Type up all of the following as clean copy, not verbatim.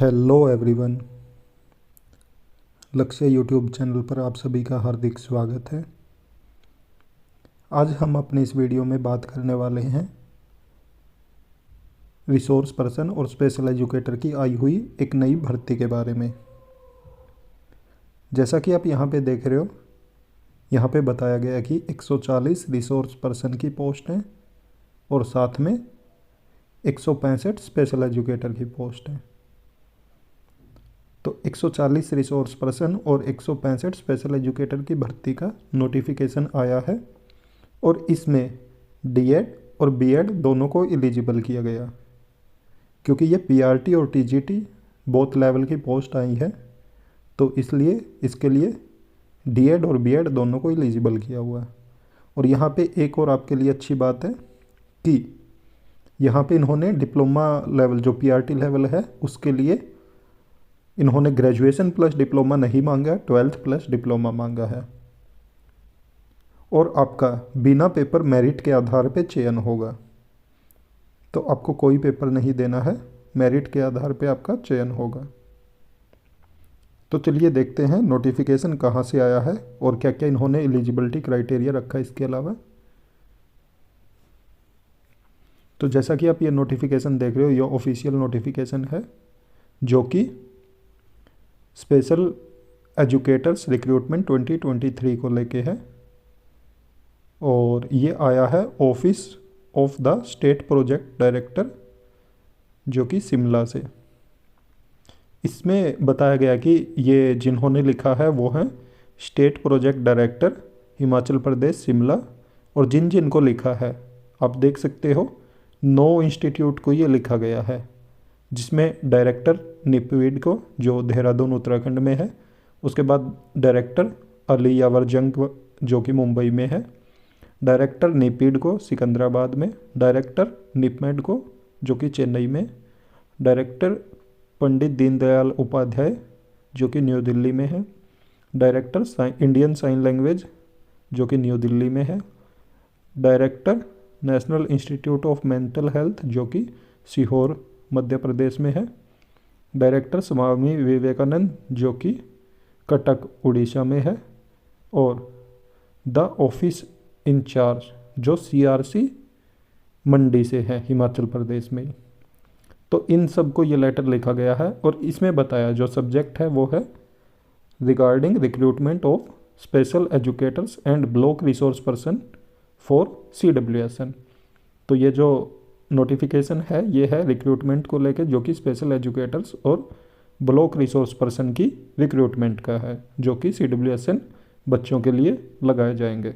Hello everyone. लक्ष्य YouTube channel पर आप सभी का हार्दिक स्वागत है। आज हम अपने इस वीडियो में बात करने वाले हैं रिसोर्स पर्सन और स्पेशल एजुकेटर की आई हुई एक नई भर्ती के बारे में। जैसा कि आप यहाँ पे देख रहे हो, यहाँ पे बताया गया है कि 140 रिसोर्स पर्सन की पोस्ट हैं और साथ में 165 स्पेशल एजुकेटर की पोस्ट हैं। तो 140 रिसोर्स पर्सन और 165 स्पेशल एजुकेटर की भर्ती का नोटिफिकेशन आया है और इसमें डीएड और बीएड दोनों को एलिजिबल किया गया, क्योंकि ये पीआरटी और टीजीटी बोथ लेवल की पोस्ट आई है, तो इसलिए इसके लिए डीएड और बीएड दोनों को एलिजिबल किया हुआ है। और यहाँ पे एक और आपके लिए अच्छी बात है कि यहाँ पे इन्होंने डिप्लोमा लेवल जो पीआरटी लेवल है उसके लिए इन्होंने ग्रेजुएशन प्लस डिप्लोमा नहीं मांगा, 12th प्लस डिप्लोमा मांगा है। और आपका बिना पेपर मेरिट के आधार पे चयन होगा, तो आपको कोई पेपर नहीं देना है, मेरिट के आधार पे आपका चयन होगा। तो चलिए देखते हैं नोटिफिकेशन कहाँ से आया है और क्या क्या इन्होंने एलिजिबिलिटी क्राइटेरिया रखा है इसके अलावा। तो जैसा कि आप ये नोटिफिकेशन देख रहे हो, ये ऑफिशियल नोटिफिकेशन है जो कि स्पेशल एजुकेटर्स रिक्रूटमेंट 2023 को लेके है और ये आया है office of the state project director जो कि शिमला से। इसमें बताया गया कि ये जिन्होंने लिखा है वो हैं state project director Himachal Pradesh Shimla, और जिन जिन को लिखा है आप देख सकते हो 9 इंस्टीट्यूट को ये लिखा गया है, जिसमें डायरेक्टर निपवीड को जो देहरादून उत्तराखंड में है, उसके बाद डायरेक्टर अली यावर जंग जो कि मुंबई में है, डायरेक्टर निपीड को सिकंदराबाद में, डायरेक्टर निपमेड को जो कि चेन्नई में, डायरेक्टर पंडित दीनदयाल उपाध्याय जो कि न्यू दिल्ली में है, डायरेक्टर इंडियन साइन लैंग्वेज जो कि न्यू दिल्ली में है, director national institute of mental health जो कि सीहोर मध्य प्रदेश में है, डायरेक्टर स्वामी विवेकानंद जो कि कटक उड़ीसा में है, और द ऑफिस इंचार्ज जो सीआरसी मंडी से है हिमाचल प्रदेश में। तो इन सब को ये लेटर लिखा गया है और इसमें बताया जो सब्जेक्ट है वो है regarding recruitment of special educators and block resource person for CWSN। तो ये जो नोटिफिकेशन है ये है रिक्रूटमेंट को लेके जो कि स्पेशल एजुकेटर्स और ब्लॉक रिसोर्स पर्सन की रिक्रूटमेंट का है, जो कि CWSN बच्चों के लिए लगाए जाएंगे।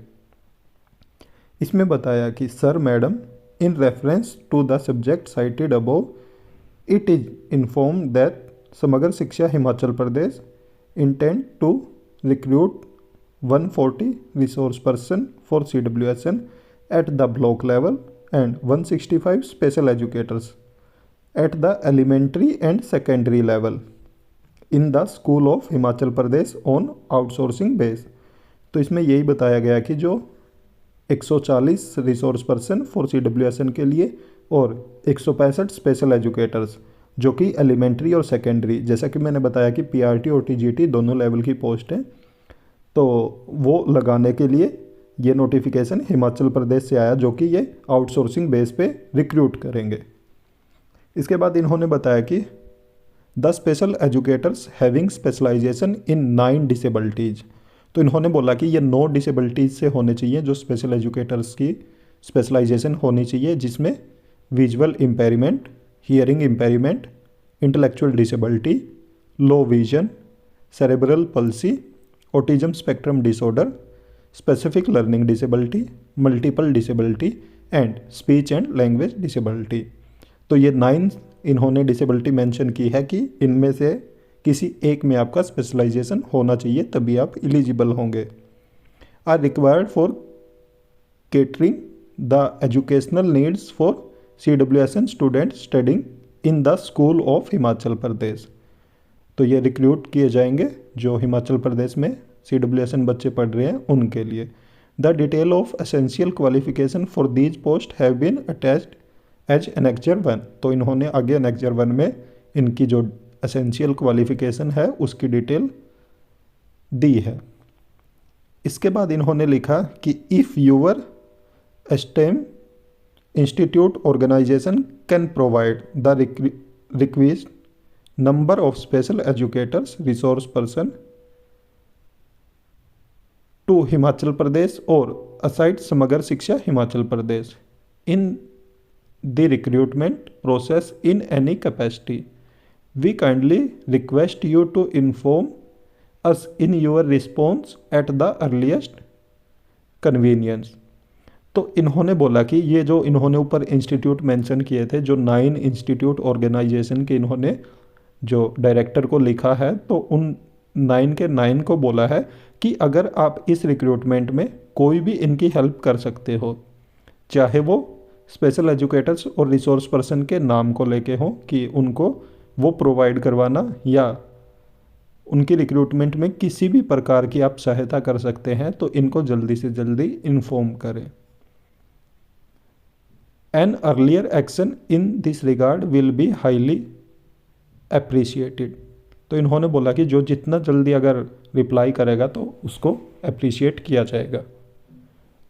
इसमें बताया कि sir madam in reference to the subject cited above it is inform that Samagra Shiksha Himachal Pradesh intend to recruit 140 resource person for CWSN at the block level and 165 special educators at the elementary and secondary level in the school of Himachal Pradesh on outsourcing base। तो इसमें यही बताया गया कि जो 140 resource person for CWSN के लिए और 165 स्पेशल एजुकेटर्स जो कि एलिमेंट्री और सेकेंडरी, जैसा कि मैंने बताया कि पीआरटी और टीजीटी दोनों लेवल की पोस्ट हैं, तो वो लगाने के लिए ये नोटिफिकेशन हिमाचल प्रदेश से आया जो कि ये आउटसोर्सिंग बेस पे रिक्रूट करेंगे। इसके बाद इन्होंने बताया कि the special educators having specialization in 9 disabilities. तो इन्होंने बोला कि ये 9 डिसेबिलिटीज़ से होने चाहिए जो स्पेशल एजुकेटर्स की स्पेशलाइजेशन होनी चाहिए, जिसमें visual impairment, hearing impairment, intellectual disability, low vision, cerebral palsy, autism spectrum disorder, specific learning disability, multiple disability and speech and language disability. तो ये 9 इन्होंने डिसेबिलिटी मेंशन की है कि इनमें से किसी एक में आपका स्पेशलाइजेशन होना चाहिए, तभी आप एलिजिबल होंगे। Are required for catering the educational needs for CWSN student studying in the school of Himachal Pradesh. तो ये रिक्रूट किए जाएंगे जो हिमाचल प्रदेश में CWSN बच्चे पढ़ रहे हैं उनके लिए। The detail of essential qualification for these post have been attached as annexure 1। तो इन्होंने आगे एनेक्चर 1 में इनकी जो एसेंशियल क्वालिफिकेशन है उसकी डिटेल दी है। इसके बाद इन्होंने लिखा कि if your stem institute organisation can provide the request number of special educators resource person to Himachal Pradesh और assist Samagra Shiksha Himachal Pradesh in the recruitment process in any capacity, we kindly request you to inform us in your response at the earliest convenience. तो इन्होंने बोला कि ये जो इन्होंने ऊपर institute mention किए थे, जो 9 इंस्टीट्यूट ऑर्गेनाइजेशन के इन्होंने जो डायरेक्टर को लिखा है, तो उन 9 के 9 को बोला है कि अगर आप इस रिक्रूटमेंट में कोई भी इनकी हेल्प कर सकते हो, चाहे वो स्पेशल एजुकेटर्स और रिसोर्स पर्सन के नाम को लेके हो कि उनको वो प्रोवाइड करवाना, या उनकी रिक्रूटमेंट में किसी भी प्रकार की आप सहायता कर सकते हैं, तो इनको जल्दी से जल्दी इन्फॉर्म करें। An earlier action in this regard will be highly appreciated. तो इन्होंने बोला कि जो जितना जल्दी अगर रिप्लाई करेगा तो उसको अप्रिशिएट किया जाएगा।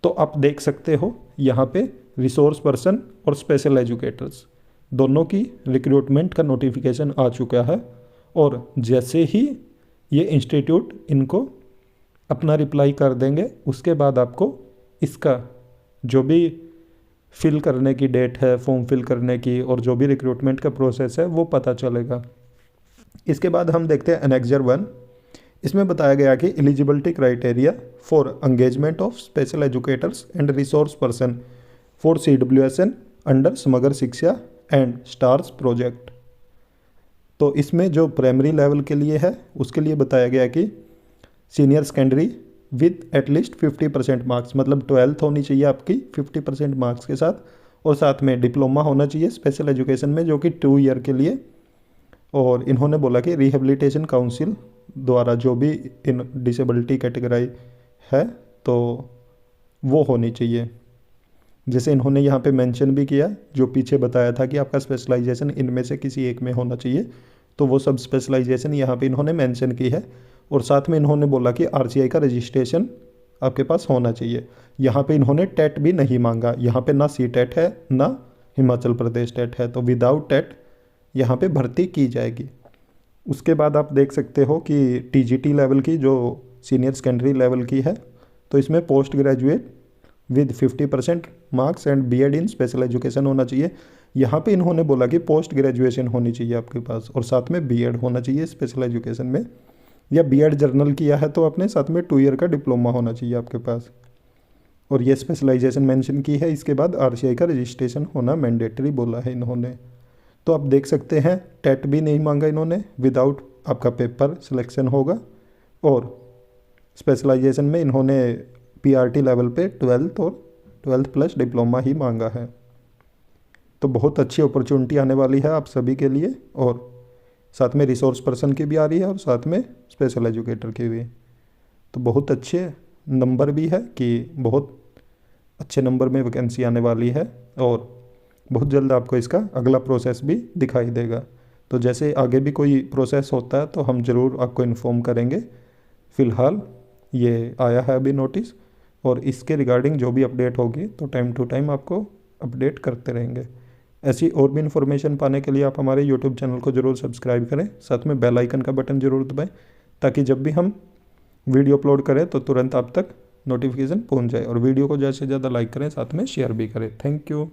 तो आप देख सकते हो यहाँ पे रिसोर्स पर्सन और स्पेशल एजुकेटर्स दोनों की रिक्रूटमेंट का नोटिफिकेशन आ चुका है, और जैसे ही ये इंस्टीट्यूट इनको अपना रिप्लाई कर देंगे, उसके बाद आपको इसका जो भी फिल करने की डेट है, फॉर्म फिल करने की, और जो भी रिक्रूटमेंट का प्रोसेस है वो पता चलेगा। इसके बाद हम देखते हैं एनेक्जर 1। इसमें बताया गया कि eligibility criteria for engagement of special educators and resource person for CWSN under समग्र शिक्षा एंड स्टार्स प्रोजेक्ट। तो इसमें जो प्राइमरी लेवल के लिए है उसके लिए बताया गया कि senior secondary with at least 50% marks, मतलब 12th होनी चाहिए आपकी 50% मार्क्स के साथ, और साथ में डिप्लोमा होना चाहिए स्पेशल एजुकेशन में जो कि 2 ईयर के लिए। और इन्होंने बोला कि रिहेबिलिटेशन काउंसिल द्वारा जो भी इन डिसेबिलिटी कैटेगरी है तो वो होनी चाहिए। जैसे इन्होंने यहाँ पे मेंशन भी किया, जो पीछे बताया था कि आपका स्पेशलाइजेशन इनमें से किसी एक में होना चाहिए, तो वो सब स्पेशलाइजेशन यहाँ पे इन्होंने मेंशन की है। और साथ में इन्होंने बोला कि RCI का रजिस्ट्रेशन आपके पास होना चाहिए। यहाँ पे इन्होंने टेट भी नहीं मांगा, यहाँ पे ना CTET है ना हिमाचल प्रदेश टेट है, तो विदाउट टेट यहाँ पे भर्ती की जाएगी। उसके बाद आप देख सकते हो कि TGT लेवल की जो सीनियर सेकेंडरी लेवल की है, तो इसमें post graduate with 50% marks and BEd in special education होना चाहिए। यहाँ पे इन्होंने बोला कि पोस्ट ग्रेजुएशन होनी चाहिए आपके पास, और साथ में BEd होना चाहिए स्पेशल एजुकेशन में, या BEd जर्नल किया है तो अपने साथ में 2 ईयर का डिप्लोमा होना चाहिए आपके पास, और ये स्पेशलाइजेशन मेंशन की है। इसके बाद RCI का रजिस्ट्रेशन होना मैंडेटरी बोला है इन्होंने। तो आप देख सकते हैं टेट भी नहीं मांगा इन्होंने, विदाउट आपका पेपर सिलेक्शन होगा, और स्पेशलाइजेशन में इन्होंने PRT लेवल पे 12th और 12th प्लस डिप्लोमा ही मांगा है। तो बहुत अच्छी अपॉर्चुनिटी आने वाली है आप सभी के लिए, और साथ में रिसोर्स पर्सन की भी आ रही है और साथ में स्पेशल एजुकेटर की भी। तो बहुत अच्छे नंबर भी है कि बहुत अच्छे नंबर में वैकेंसी आने वाली है, और बहुत जल्द आपको इसका अगला प्रोसेस भी दिखाई देगा। तो जैसे आगे भी कोई प्रोसेस होता है तो हम ज़रूर आपको इन्फॉर्म करेंगे। फ़िलहाल ये आया है अभी नोटिस, और इसके रिगार्डिंग जो भी अपडेट होगी तो टाइम टू टाइम आपको अपडेट करते रहेंगे। ऐसी और भी इन्फॉर्मेशन पाने के लिए आप हमारे यूट्यूब चैनल को ज़रूर सब्सक्राइब करें, साथ में बेल आइकन का बटन ज़रूर दबाएं, ताकि जब भी हम वीडियो अपलोड करें तो तुरंत आप तक नोटिफिकेशन पहुंच जाए। और वीडियो को ज़्यादा से ज़्यादा लाइक करें, साथ में शेयर भी करें। Thank you.